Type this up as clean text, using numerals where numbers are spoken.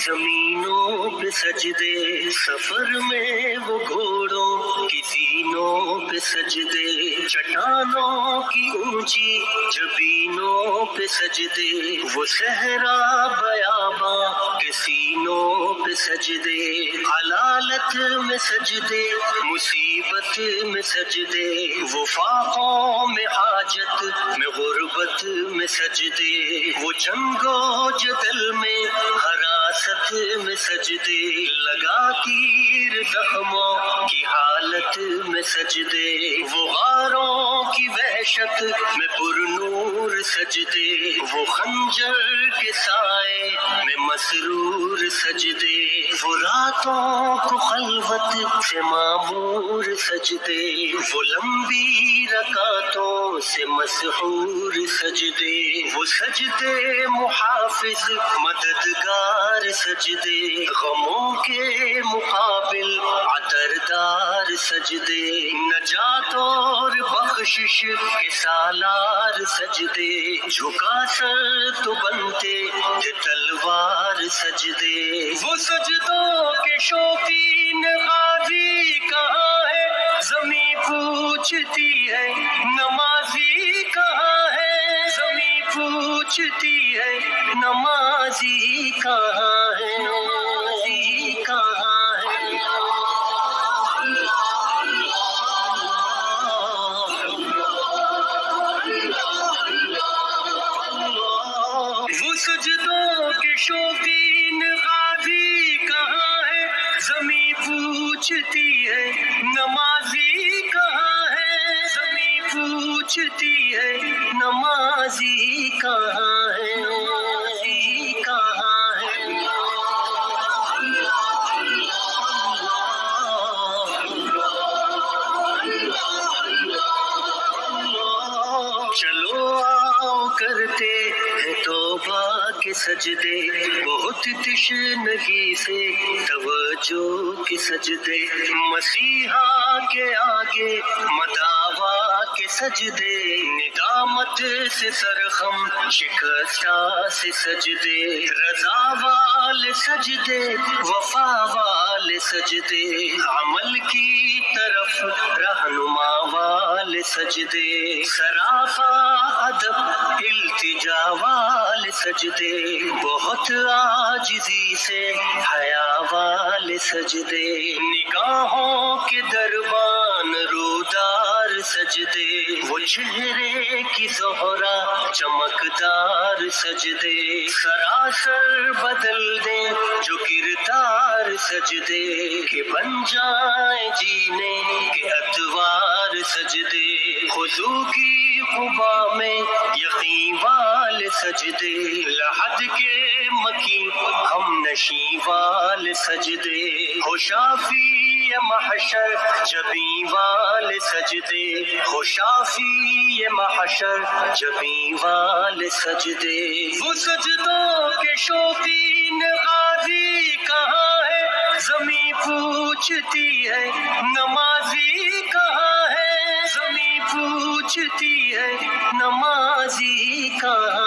زمینوں پہ سجدے، سفر میں وہ گھوڑوں کی زینوں پہ سجدے، چٹانوں کی اونچی جبینوں پہ سجدے، وہ صحرا بیاباں کے سینوں پہ سجدے، علالت میں سجدے، مصیبت میں سجدے، وہ فاقوں میں حاجت میں غربت میں سجدے، وہ جنگ و جدل میں حراست میں سجدے، لگا تیر زخموں کی حالت میں سجدے، وہ غاروں کی وحشت میں پرنور سجدے، وہ خنجر کے سائے میں مسرور سجدے، وہ راتوں کو خلوت سے معمور سجدے، وہ لمبی رکعتوں سے مسحور سجدے، وہ سجدے محافظ مددگار سجدے، غموں کے مقابل عطردار سجدے، نجات اور بخشش کے سالار سجدے، جھکا سر تو بنتے تھے تلوار سجدے، وہ سجدوں کے شوقین غازی کہاں ہے، زمین پوچھتی ہے نمازی کہاں ہے، زمین پوچھتی ہے نمازی کہاں ہے، نمازی کہاں ہے۔ وہ سجدوں کے شوقین غازی کہاں ہے، زمین پوچھتی ہے نمازی کہاں ہے، زمین پوچھتی ہے نمازی کہاں ہے، نمازی کہاں ہے۔ چلو آؤ کرتے ہیں توبہ کے سجدے، بہت تشنگی سے توجہ کے سجدے، مسیحا کے آگے مداوا کے سجدے، ندامت سے سرخم شکستہ سے سجدے، رضا والے سجدے، وفا والے سجدے، عمل کی طرف رہنما والے سجدے، سراپا ادب التجا والے سجدے، بہت عاجزی سے حیا والے سجدے، نگاہوں کے دربان رودار سجدے، وہ چہرے کی زہرا چمکدار سجدے، سراسر بدل دیں جو کردار سجدے، کہ بن جائیں جینے کے اتوار سجدے، خضوع کی قبا میں یقین والے سجدے، لحد کے مکین ہم نشیں والے سجدے، ہو شافی محشر جبیں والے سجدے، ہو شافی محشر جبیں والے سجدے، وہ سجدوں کے شوقین غازی کہاں ہے، زمین پوچھتی ہے نمازی کہاں ہے، زمین پوچھتی ہے نمازی کہاں